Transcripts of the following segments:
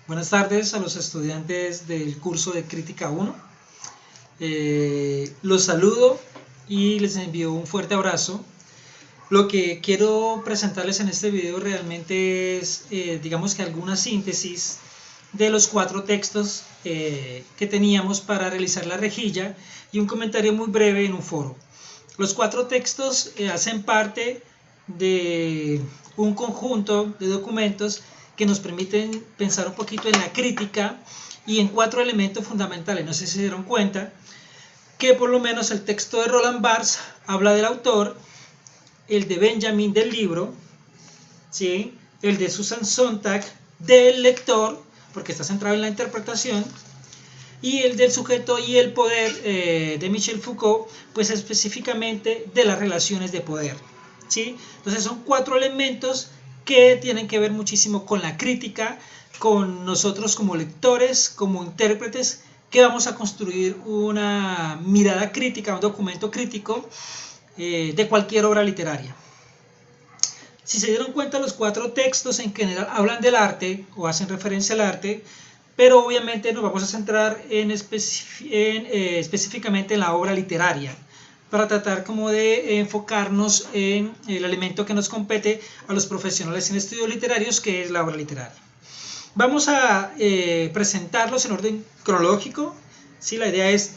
Buenas tardes a los estudiantes del curso de Crítica 1. Los saludo y les envío un fuerte abrazo. Lo que quiero presentarles en este video realmente es, digamos que alguna síntesis de los 4 textos que teníamos para realizar la rejilla y un comentario muy breve en un foro. Los 4 textos hacen parte de un conjunto de documentos que nos permiten pensar un poquito en la crítica y en 4 elementos fundamentales. No sé si se dieron cuenta que por lo menos el texto de Roland Barthes habla del autor, el de Benjamin del libro, ¿sí? El de Susan Sontag del lector, porque está centrado en la interpretación, y el del sujeto y el poder de Michel Foucault, pues específicamente de las relaciones de poder, ¿sí? Entonces son 4 elementos que tienen que ver muchísimo con la crítica, con nosotros como lectores, como intérpretes, que vamos a construir una mirada crítica, un documento crítico de cualquier obra literaria. Si se dieron cuenta, los 4 textos en general hablan del arte o hacen referencia al arte, pero obviamente nos vamos a centrar específicamente en la obra literaria, para tratar como de enfocarnos en el elemento que nos compete a los profesionales en estudios literarios, que es la obra literaria. Vamos a presentarlos en orden cronológico, ¿sí? La idea es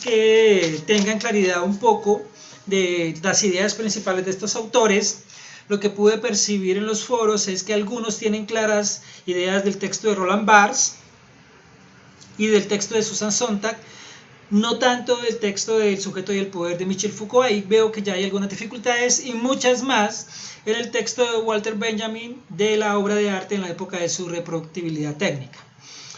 que tengan claridad un poco de las ideas principales de estos autores. Lo que pude percibir en los foros es que algunos tienen claras ideas del texto de Roland Barthes y del texto de Susan Sontag, no tanto del texto del sujeto y el poder de Michel Foucault. Ahí veo que ya hay algunas dificultades y muchas más en el texto de Walter Benjamin de la obra de arte en la época de su reproductibilidad técnica.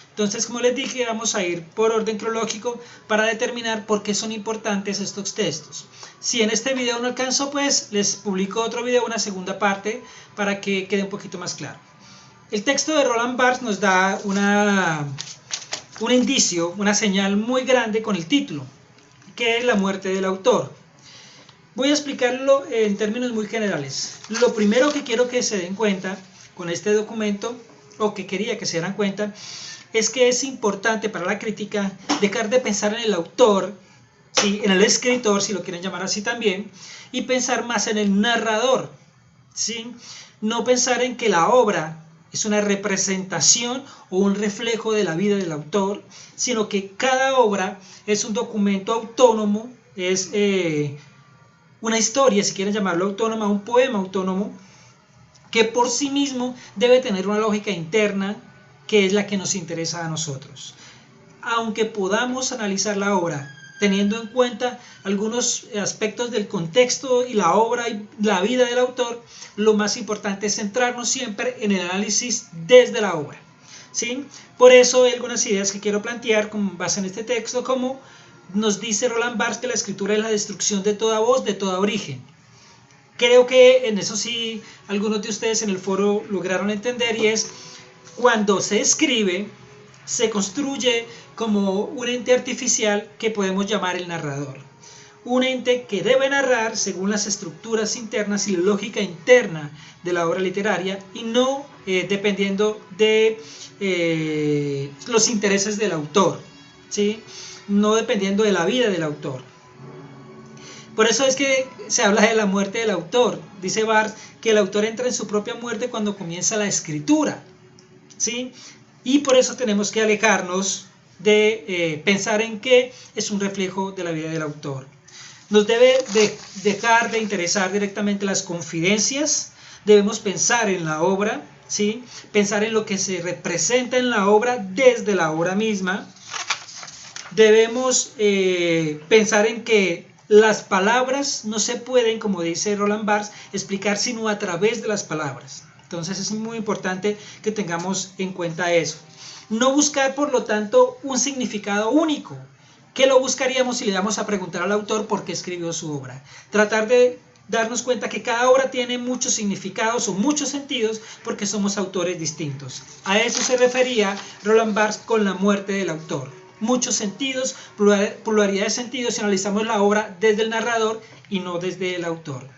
Entonces, como les dije, vamos a ir por orden cronológico para determinar por qué son importantes estos textos. Si en este video no alcanzo, pues les publico otro video, una segunda parte, para que quede un poquito más claro. El texto de Roland Barthes nos da un indicio, una señal muy grande con el título, que es la muerte del autor. Voy a explicarlo en términos muy generales. Lo primero que quiero que se den cuenta con este documento, o que quería que se dieran cuenta, es que es importante para la crítica dejar de pensar en el autor, ¿sí? En el escritor, si lo quieren llamar así también, y pensar más en el narrador, ¿sí? No pensar en que la obra es una representación o un reflejo de la vida del autor, sino que cada obra es un documento autónomo, es una historia, si quieren llamarlo autónoma, un poema autónomo, que por sí mismo debe tener una lógica interna, que es la que nos interesa a nosotros. Aunque podamos analizar la obra teniendo en cuenta algunos aspectos del contexto y la obra y la vida del autor, lo más importante es centrarnos siempre en el análisis desde la obra, ¿sí? Por eso hay algunas ideas que quiero plantear con base en este texto, como nos dice Roland Barthes que la escritura es la destrucción de toda voz, de todo origen. Creo que en eso sí algunos de ustedes en el foro lograron entender, y es cuando se escribe, se construye como un ente artificial que podemos llamar el narrador. Un ente que debe narrar según las estructuras internas y la lógica interna de la obra literaria, y no dependiendo de los intereses del autor, ¿sí? No dependiendo de la vida del autor. Por eso es que se habla de la muerte del autor. Dice Barthes que el autor entra en su propia muerte cuando comienza la escritura, ¿sí? Y por eso tenemos que alejarnos de pensar en que es un reflejo de la vida del autor. Nos debe dejar de interesar directamente las confidencias. Debemos pensar en la obra, ¿sí? Pensar en lo que se representa en la obra desde la obra misma. Debemos pensar en que las palabras no se pueden, como dice Roland Barthes, explicar sino a través de las palabras. Entonces es muy importante que tengamos en cuenta eso. No buscar, por lo tanto, un significado único, que lo buscaríamos si le damos a preguntar al autor por qué escribió su obra. Tratar de darnos cuenta que cada obra tiene muchos significados o muchos sentidos, porque somos autores distintos. A eso se refería Roland Barthes con la muerte del autor. Muchos sentidos, pluralidad de sentidos, si analizamos la obra desde el narrador y no desde el autor.